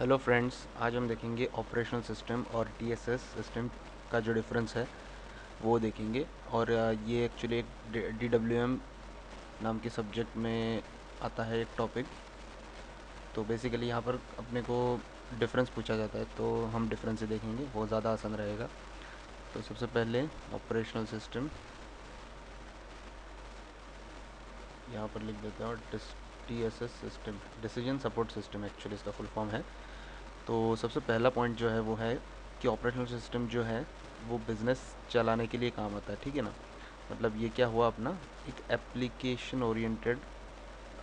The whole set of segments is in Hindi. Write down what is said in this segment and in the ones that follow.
हेलो फ्रेंड्स, आज हम देखेंगे ऑपरेशनल सिस्टम और टीएसएस सिस्टम का जो डिफरेंस है वो देखेंगे। और ये एक्चुअली एक डीडब्ल्यूएम नाम के सब्जेक्ट में आता है एक टॉपिक। तो बेसिकली यहाँ पर अपने को डिफरेंस पूछा जाता है, तो हम डिफरेंस ही देखेंगे, वो ज़्यादा आसान रहेगा। तो सबसे पहले ऑपरेशनल सिस्टम यहाँ पर लिख देते हैं, और TSS system decision support system actually इसका फुल फॉर्म है। तो सबसे पहला पॉइंट जो है वो है कि ऑपरेशनल सिस्टम जो है वो बिज़नेस चलाने के लिए काम आता है, ठीक है ना। मतलब ये क्या हुआ अपना, एक application oriented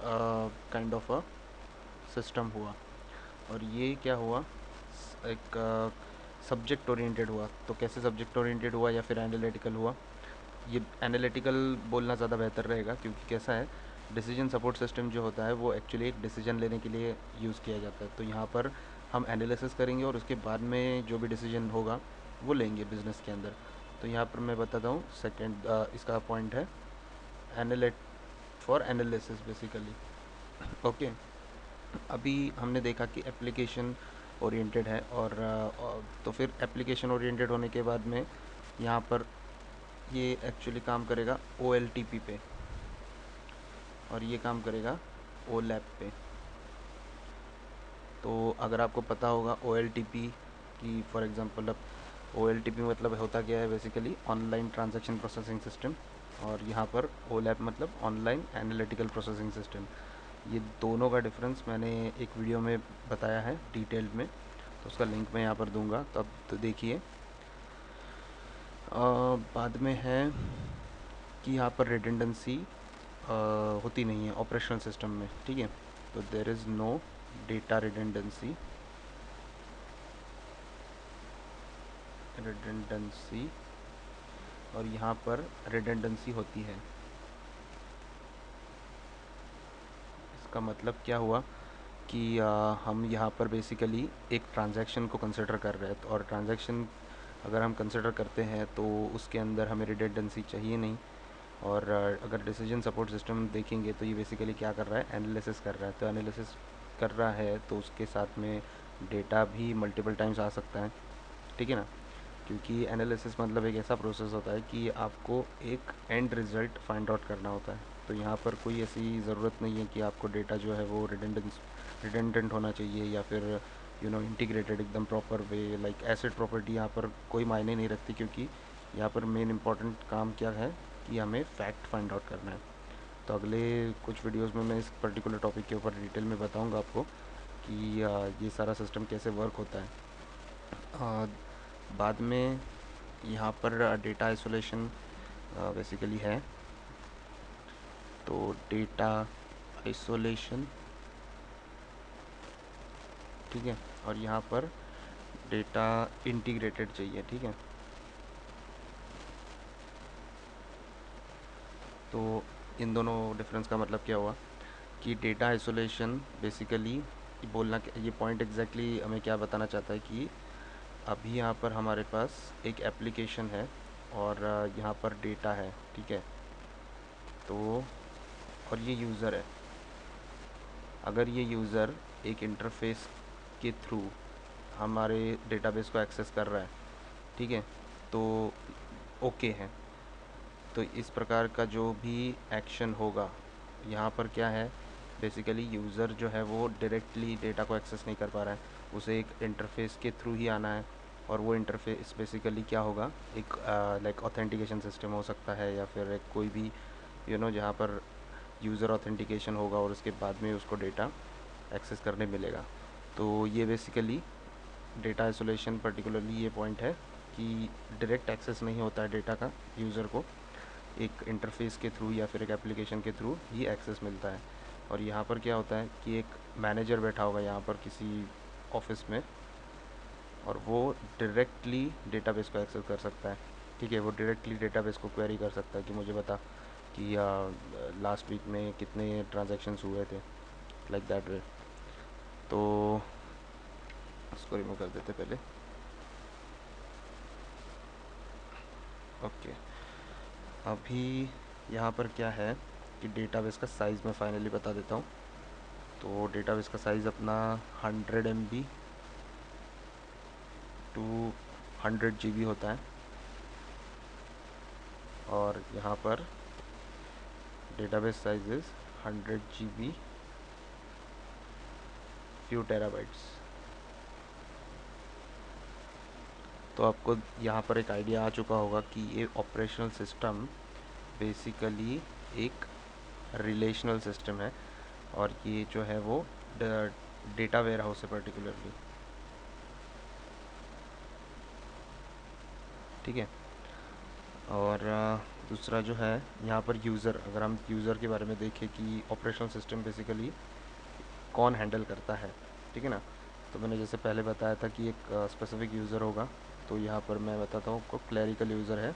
kind of a system हुआ। और ये क्या हुआ, एक सब्जेक्ट ओरिएंटेड हुआ। तो कैसे सब्जेक्ट ओरिएंटेड हुआ या फिर एनालिटिकल हुआ, ये एनालिटिकल बोलना ज़्यादा बेहतर रहेगा, क्योंकि कैसा है, डिसीजन सपोर्ट सिस्टम जो होता है वो एक्चुअली एक डिसीजन लेने के लिए यूज़ किया जाता है। तो यहाँ पर हम एनालिसिस करेंगे और उसके बाद में जो भी डिसीजन होगा वो लेंगे बिज़नेस के अंदर। तो यहाँ पर मैं बताता हूँ, सेकेंड इसका पॉइंट है analyte for analysis basically. Okay, अभी हमने देखा कि एप्लीकेशन ओरिएंटेड है, और तो फिर एप्लीकेशन ओरिएंटेड होने के बाद में यहाँ पर ये एक्चुअली काम करेगा OLTP पे, और ये काम करेगा OLAP पे। तो अगर आपको पता होगा OLTP की, फॉर एग्जांपल, अब OLTP मतलब होता क्या है, basically online transaction processing system. और यहाँ पर OLAP मतलब ऑनलाइन एनालिटिकल प्रोसेसिंग सिस्टम। ये दोनों का डिफरेंस मैंने एक वीडियो में बताया है डिटेल में, तो उसका लिंक मैं यहाँ पर दूंगा, तब तो देखिए। बाद में है कि यहाँ पर रिडंडेंसी होती नहीं है ऑपरेशनल सिस्टम में, ठीक है। तो there is no data redundancy, और यहाँ पर रिडंडेंसी होती है। इसका मतलब क्या हुआ कि हम यहाँ पर बेसिकली एक ट्रांजैक्शन को कंसिडर कर रहे हैं, तो और ट्रांजैक्शन अगर हम कंसिडर करते हैं तो उसके अंदर हमें रिडंडेंसी चाहिए नहीं। और अगर डिसीजन सपोर्ट सिस्टम देखेंगे तो ये बेसिकली क्या कर रहा है, एनालिसिस कर रहा है। तो एनालिसिस कर रहा है तो उसके साथ में डेटा भी मल्टीपल टाइम्स आ सकता है, ठीक है ना। क्योंकि एनालिसिस मतलब एक ऐसा प्रोसेस होता है कि आपको एक एंड रिज़ल्ट फाइंड आउट करना होता है। तो यहाँ पर कोई ऐसी ज़रूरत नहीं है कि आपको डेटा जो है वो रिडेंडेंट होना चाहिए, या फिर इंटीग्रेटेड एकदम proper way, like acid property यहाँ पर कोई मायने नहीं रखती, क्योंकि यहाँ पर मेन इंपॉर्टेंट काम क्या है कि हमें फैक्ट फाइंड आउट करना है। तो अगले कुछ वीडियोस में मैं इस पर्टिकुलर टॉपिक के ऊपर डिटेल में बताऊंगा आपको कि ये सारा सिस्टम कैसे वर्क होता है। बाद में यहाँ पर डेटा आइसोलेशन बेसिकली है। तो डेटा आइसोलेशन, ठीक है, और यहाँ पर डेटा इंटीग्रेटेड चाहिए, ठीक है। तो इन दोनों डिफरेंस का मतलब क्या हुआ कि डेटा आइसोलेशन बेसिकली बोलना, ये पॉइंट एग्जैक्टली हमें क्या बताना चाहता है कि अभी यहाँ पर हमारे पास एक एप्लीकेशन है, और यहाँ पर डेटा है, ठीक है। तो और ये यूज़र है। अगर ये यूज़र एक इंटरफेस के थ्रू हमारे डेटाबेस को एक्सेस कर रहा है, ठीक है, तो ओके है। तो इस प्रकार का जो भी एक्शन होगा, यहाँ पर क्या है, बेसिकली यूज़र जो है वो डायरेक्टली डेटा को एक्सेस नहीं कर पा रहा है, उसे एक इंटरफेस के थ्रू ही आना है। और वो इंटरफेस बेसिकली क्या होगा, एक लाइक ऑथेंटिकेशन सिस्टम हो सकता है, या फिर एक कोई भी जहाँ पर यूज़र ऑथेंटिकेशन होगा और उसके बाद में उसको डेटा एक्सेस करने मिलेगा। तो ये बेसिकली डेटा आइसोलेशन पर्टिकुलरली ये पॉइंट है कि डायरेक्ट एक्सेस नहीं होता है डेटा का यूज़र को, एक इंटरफेस के थ्रू या फिर एक एप्लीकेशन के थ्रू ही एक्सेस मिलता है। और यहाँ पर क्या होता है कि एक मैनेजर बैठा होगा यहाँ पर किसी ऑफिस में, और वो डायरेक्टली डेटाबेस को एक्सेस कर सकता है, ठीक है। वो डायरेक्टली डेटाबेस को क्वेरी कर सकता है कि मुझे बता कि लास्ट वीक में कितने ट्रांजैक्शंस हुए थे, लाइक दैट वे। तो इसको रिमूव कर देते पहले। ओके, अभी यहाँ पर क्या है कि डेटाबेस का साइज़ मैं फाइनली बता देता हूँ। तो डेटाबेस का साइज़ अपना 100 MB टू 100 GB होता है, और यहाँ पर database size is 100 GB few terabytes. तो आपको यहाँ पर एक आइडिया आ चुका होगा कि ये ऑपरेशनल सिस्टम बेसिकली एक रिलेशनल सिस्टम है, और ये जो है वो डेटा वेयर हाउस है पर्टिकुलरली। ठीक है। और दूसरा जो है यहाँ पर यूज़र, अगर हम यूज़र के बारे में देखें कि ऑपरेशनल सिस्टम बेसिकली कौन हैंडल करता है, ठीक है ना। तो मैंने जैसे पहले बताया था कि एक स्पेसिफिक यूज़र होगा, तो यहाँ पर मैं बताता हूँ आपको क्लरिकल यूज़र है,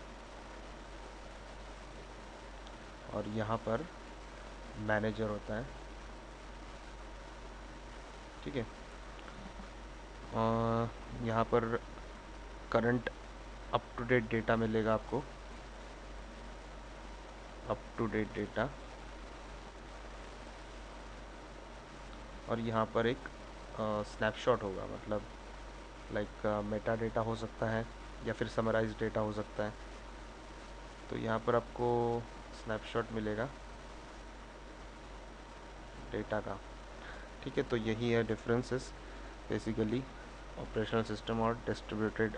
और यहाँ पर मैनेजर होता है। ठीक है। यहाँ पर current up to date data मिलेगा आपको, अप टू डेट डेटा। और यहाँ पर एक स्नैपशॉट होगा, मतलब लाइक मेटा डेटा हो सकता है या फिर समराइज डेटा हो सकता है। तो यहाँ पर आपको स्नैपशॉट मिलेगा डेटा का। ठीक है। तो यही है डिफरेंसेस बेसिकली ऑपरेशनल सिस्टम और डिस्ट्रीब्यूटेड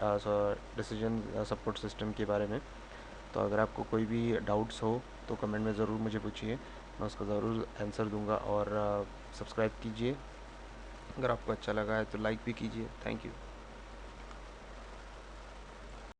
डिसीजन सपोर्ट सिस्टम के बारे में। तो अगर आपको कोई भी डाउट्स हो तो कमेंट में ज़रूर मुझे पूछिए, मैं उसका ज़रूर आंसर दूंगा। और सब्सक्राइब कीजिए, अगर आपको अच्छा लगा है तो लाइक भी कीजिए। Thank you.